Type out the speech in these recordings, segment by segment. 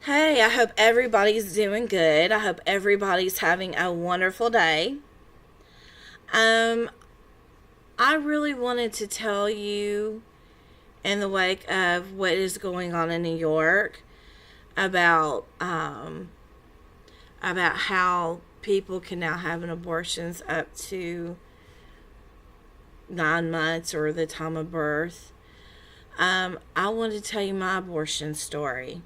Hey, I hope everybody's doing good. I hope everybody's having a wonderful day. Um, I really wanted to tell you in the wake of what is going on in New York about about how people can now have an abortions up to 9 months or the time of birth. I wanted to tell you my abortion story.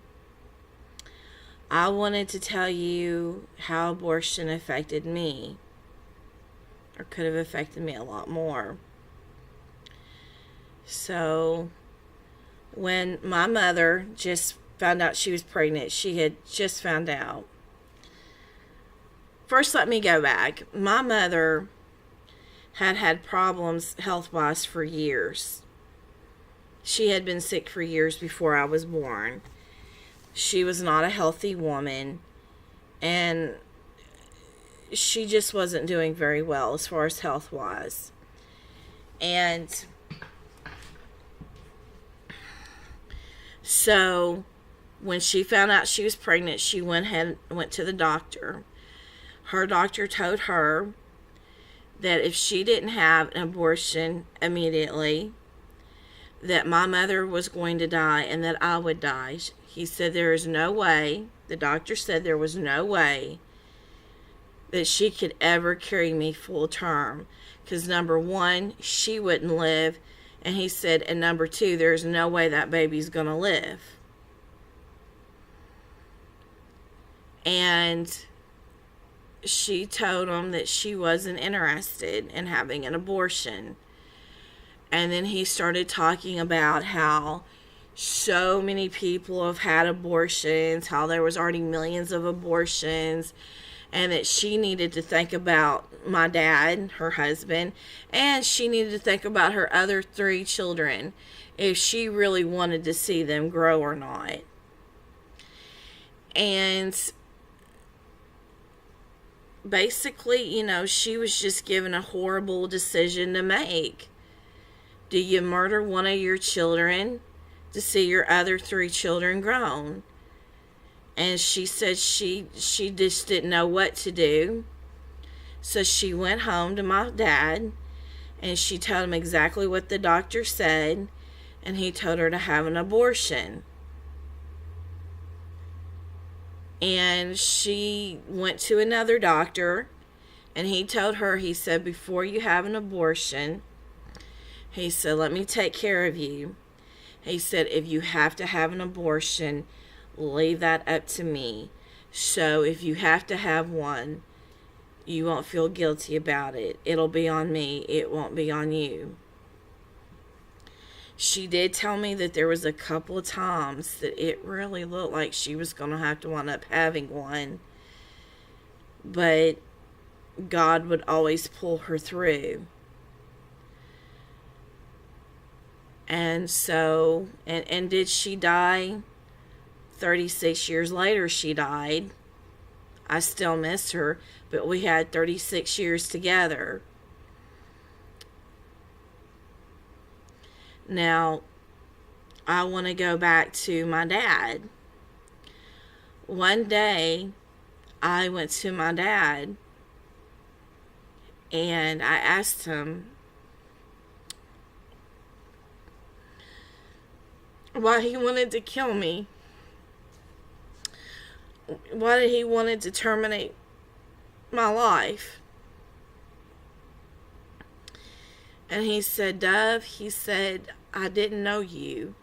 I wanted to tell you how abortion affected me, or could have affected me a lot more. So, when my mother just found out she was pregnant, she had just found out. First, let me go back. My mother had had problems health wise for years. She had been sick for years before I was born. She was not a healthy woman, and she just wasn't doing very well as far as health wise. And so when she found out she was pregnant, she went to the doctor. Her doctor told her that if she didn't have an abortion immediately, that my mother was going to die and that I would die. He said there is no way, the doctor said there was no way that she could ever carry me full term. Because number one, she wouldn't live. And he said, and number two, there's no way that baby's going to live. And she told him that she wasn't interested in having an abortion. And then he started talking about how so many people have had abortions, how there was already millions of abortions, and that she needed to think about my dad, her husband, and she needed to think about her other three children if she really wanted to see them grow or not. And basically, she was just given a horrible decision to make. Do you murder one of your children to see your other three children grown? And she said she just didn't know what to do. So she went home to my dad and she told him exactly what the doctor said, and he told her to have an abortion. And she went to another doctor and he told her, he said, before you have an abortion, he said, let me take care of you. He said, if you have to have an abortion, leave that up to me. So if you have to have one, you won't feel guilty about it. It'll be on me. It won't be on you. She did tell me that there was a couple of times that it really looked like she was going to have to wind up having one. But God would always pull her through. And so, and did she die? 36 years later, she died. I still miss her, but we had 36 years together. Now, I want to go back to my dad. One day, I went to my dad and I asked him why he wanted to kill me. Why did he wanted to terminate my life? And he said, Dove, he said, I didn't know you.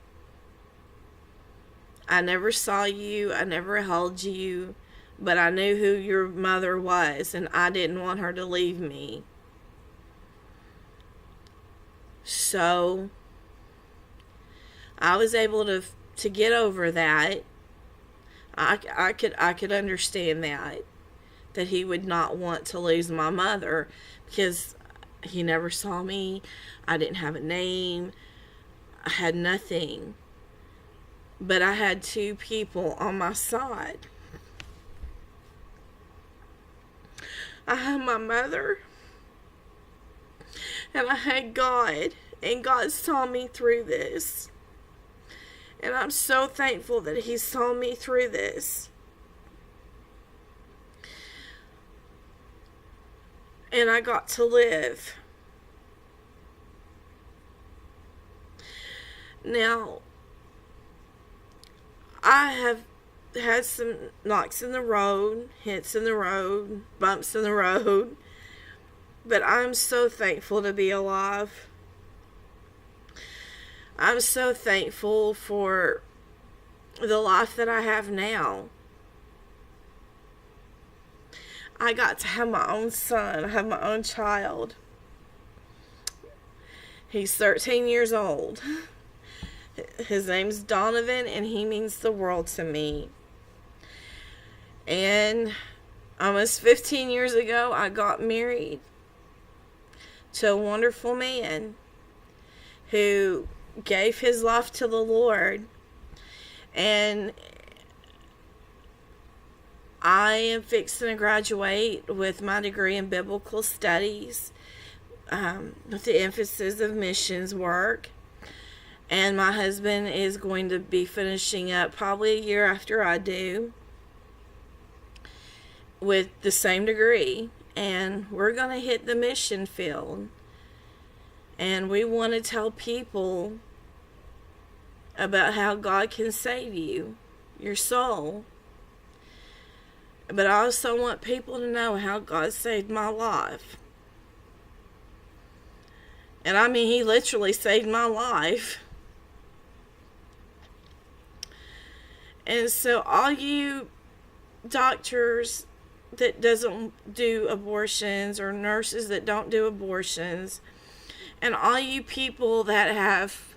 I never saw you. I never held you. But I knew who your mother was, and I didn't want her to leave me. So I was able to get over that. I could understand that he would not want to lose my mother because he never saw me. I didn't have a name. I had nothing. But I had two people on my side. I had my mother and I had God, and God saw me through this. And I'm so thankful that he saw me through this. And I got to live. Now, I have had some knocks in the road, hits in the road, bumps in the road, but I'm so thankful to be alive. I'm so thankful for the life that I have now. I got to have my own son. I have my own child. He's 13 years old. His name's Donovan, and he means the world to me. And almost 15 years ago, I got married to a wonderful man who gave his life to the Lord. And I am fixing to graduate with my degree in biblical studies, with the emphasis of missions work. And my husband is going to be finishing up probably a year after I do with the same degree. And we're going to hit the mission field. And we want to tell people about how God can save you, your soul. But I also want people to know how God saved my life. And I mean, he literally saved my life. And so all you doctors that doesn't do abortions, or nurses that don't do abortions, and all you people that have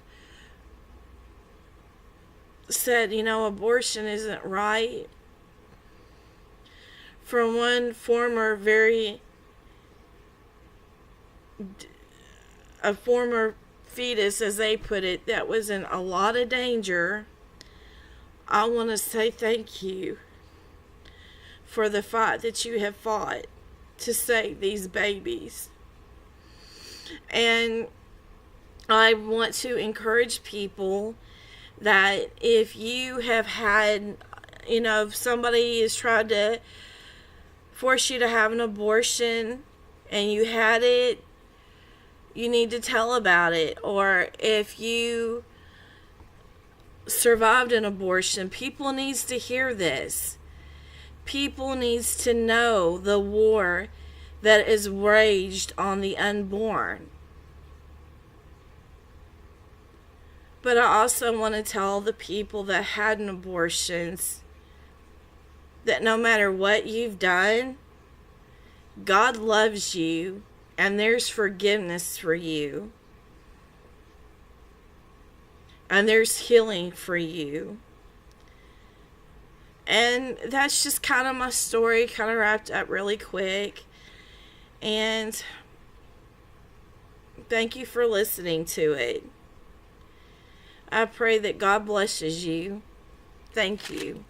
said, abortion isn't right, from one former a former fetus, as they put it, that was in a lot of danger, I want to say thank you for the fight that you have fought to save these babies. And I want to encourage people that if you have had, if somebody has tried to force you to have an abortion and you had it, you need to tell about it. Or if you survived an abortion, people needs to hear this. People needs to know the war that is waged on the unborn. But I also want to tell the people that had an abortions that no matter what you've done, God loves you and there's forgiveness for you. And there's healing for you. And that's just kind of my story, kind of wrapped up really quick. And thank you for listening to it. I pray that God blesses you. Thank you.